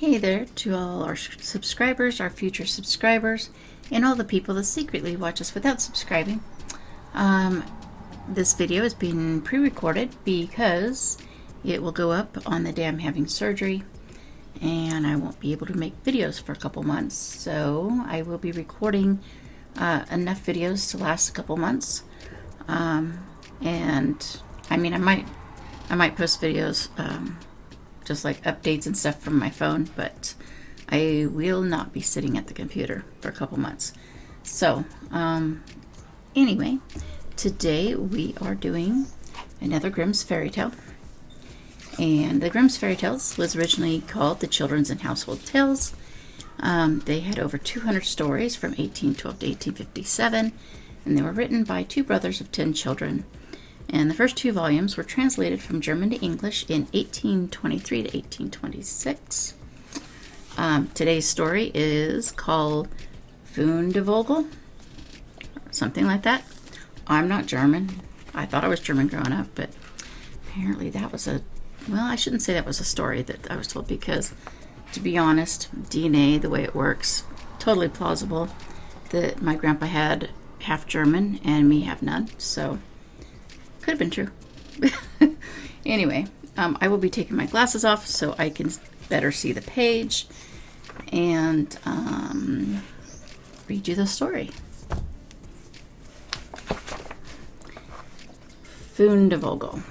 Hey there to all our subscribers, our future subscribers, and all the people that secretly watch us without subscribing. This video is being pre-recorded because it will go up on the day I'm having surgery, and I won't be able to make videos for a couple months. So I will be recording enough videos to last a couple months. And I mean, I might post videos just like updates and stuff from my phone, but I will not be sitting at the computer for a couple months. So anyway, today we are doing another Grimm's fairy tale, and the Grimm's fairy tales was originally called the Children's and Household Tales. They had over 200 stories from 1812 to 1857, and they were written by two brothers of 10 children. And the first two volumes were translated from German to English in 1823 to 1826. Today's story is called Fundevogel, something like that. I'm not German. I thought I was German growing up, but apparently that was well, I shouldn't say that was a story that I was told, because, to be honest, DNA, the way it works, totally plausible that my grandpa had half German and me have none, so could have been true. Anyway, I will be taking my glasses off so I can better see the page and read you the story. Fundevogel.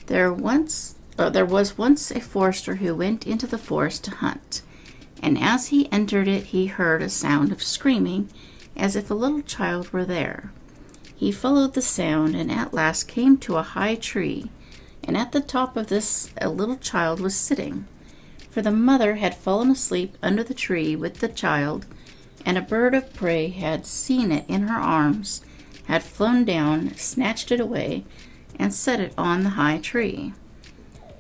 There was once a forester who went into the forest to hunt, and as he entered it, he heard a sound of screaming, as if a little child were there. He followed the sound and at last came to a high tree, and at the top of this a little child was sitting, for the mother had fallen asleep under the tree with the child, and a bird of prey had seen it in her arms, had flown down, snatched it away, and set it on the high tree.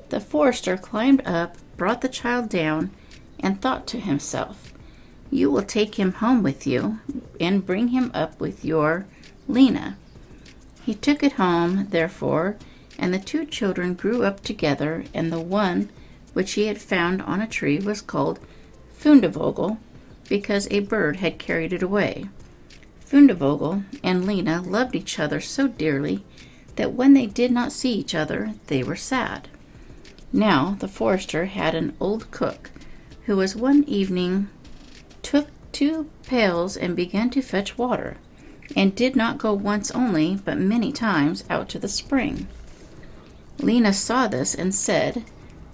The forester climbed up, brought the child down, and thought to himself, "You will take him home with you, and bring him up with your Lena." He took it home, therefore, and the two children grew up together, and the one which he had found on a tree was called Fundevogel, because a bird had carried it away. Fundevogel and Lena loved each other so dearly that when they did not see each other, they were sad. Now the forester had an old cook, who was one evening took 2 pails and began to fetch water, and did not go once only, but many times, out to the spring. Lena saw this and said,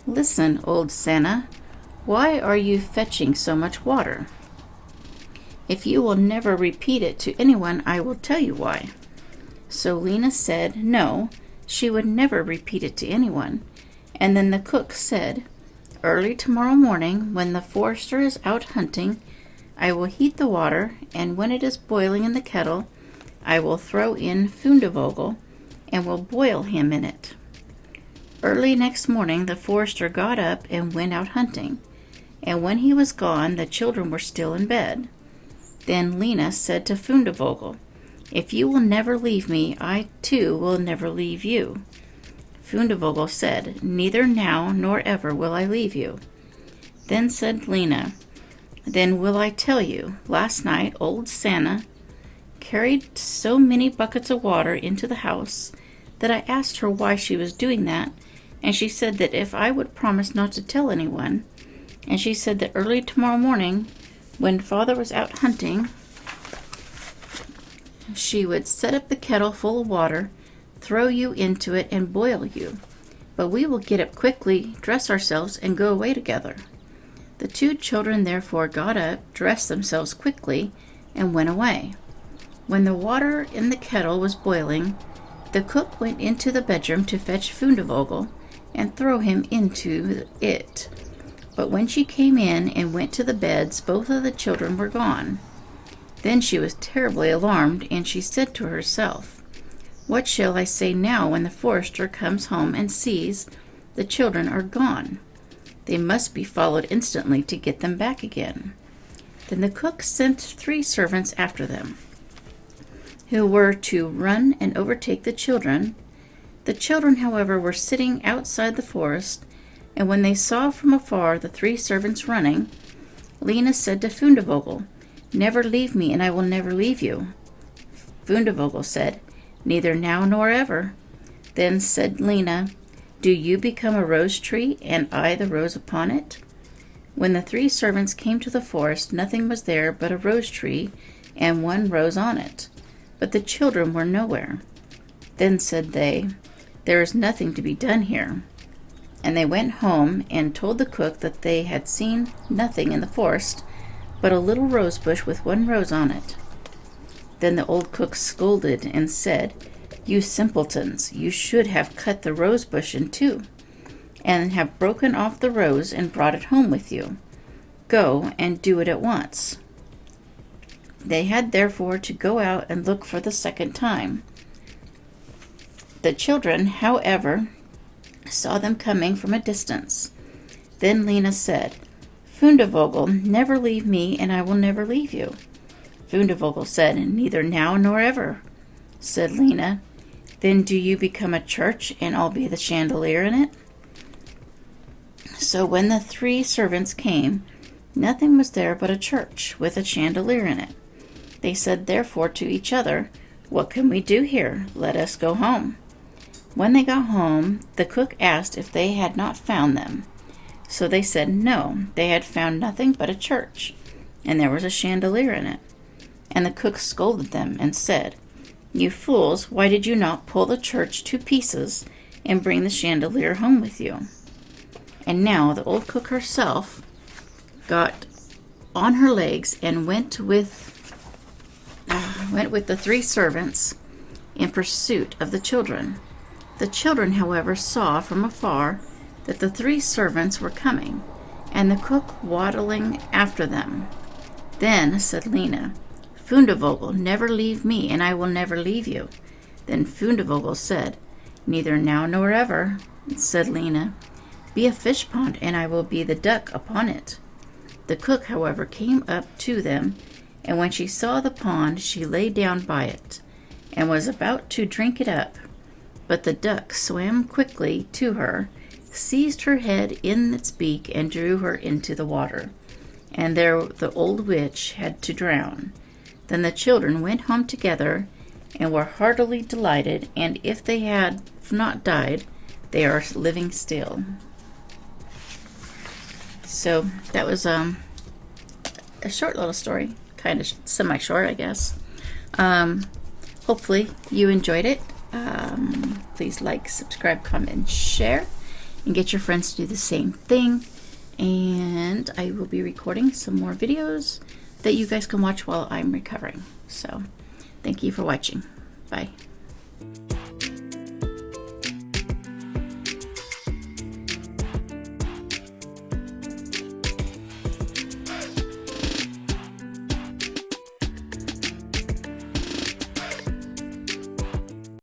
"Listen, old Sanna, why are you fetching so much water? If you will never repeat it to anyone, I will tell you why." So Lena said no, she would never repeat it to anyone. And then the cook said, "Early tomorrow morning, when the forester is out hunting, I will heat the water, and when it is boiling in the kettle, I will throw in Fundevogel, and will boil him in it." Early next morning the forester got up and went out hunting, and when he was gone the children were still in bed. Then Lena said to Fundevogel, "If you will never leave me, I too will never leave you." Fundevogel said, "Neither now nor ever will I leave you." Then said Lena, "Then will I tell you. Last night old Sanna carried so many buckets of water into the house that I asked her why she was doing that, and she said that if I would promise not to tell anyone, and she said that early tomorrow morning, when father was out hunting, she would set up the kettle full of water, throw you into it, and boil you. But we will get up quickly, dress ourselves, and go away together." The two children therefore got up, dressed themselves quickly, and went away. When the water in the kettle was boiling, the cook went into the bedroom to fetch Fundevogel and throw him into it. But when she came in and went to the beds, both of the children were gone. Then she was terribly alarmed, and she said to herself, "What shall I say now when the forester comes home and sees the children are gone? They must be followed instantly to get them back again." Then the cook sent 3 servants after them, who were to run and overtake the children. The children, however, were sitting outside the forest, And when they saw from afar the 3 servants running, Lena said to Fundevogel, "Never leave me, and I will never leave you." Fundevogel said, "Neither now nor ever." Then said Lena, "Do you become a rose tree, and I the rose upon it?" When the 3 servants came to the forest, nothing was there but a rose tree, and 1 rose on it. But the children were nowhere. Then said they, "There is nothing to be done here." And they went home and told the cook that they had seen nothing in the forest but a little rose bush with 1 rose on it. Then the old cook scolded and said, "You simpletons, you should have cut the rose bush in 2, and have broken off the rose and brought it home with you. Go and do it at once." They had therefore to go out and look for the second time. The children, however, saw them coming from a distance. Then Lena said, "Fundevogel, never leave me, and I will never leave you." Fundevogel said, "Neither now nor ever." Said Lena, "Then do you become a church, and I'll be the chandelier in it?" So when the 3 servants came, nothing was there but a church with a chandelier in it. They said therefore to each other, "What can we do here? Let us go home." When they got home, the cook asked if they had not found them. So they said no, they had found nothing but a church, and there was a chandelier in it. And the cook scolded them and said, "You fools, why did you not pull the church to pieces and bring the chandelier home with you?" And now the old cook herself got on her legs and went with the 3 servants in pursuit of the children. The children, however, saw from afar that the 3 servants were coming, and the cook waddling after them. Then said Lena, "Fundevogel, never leave me, and I will never leave you." Then Fundevogel said, "Neither now nor ever." Said Lena, "Be a fish pond, and I will be the duck upon it." The cook, however, came up to them, and when she saw the pond, she lay down by it, and was about to drink it up. But the duck swam quickly to her, seized her head in its beak, and drew her into the water. And there the old witch had to drown. Then the children went home together, and were heartily delighted, and if they had not died, they are living still. So that was a short little story, kind of semi-short, I guess. Hopefully you enjoyed it. Please like, subscribe, comment, and share, and get your friends to do the same thing. And I will be recording some more videos that you guys can watch while I'm recovering. So thank you for watching. Bye.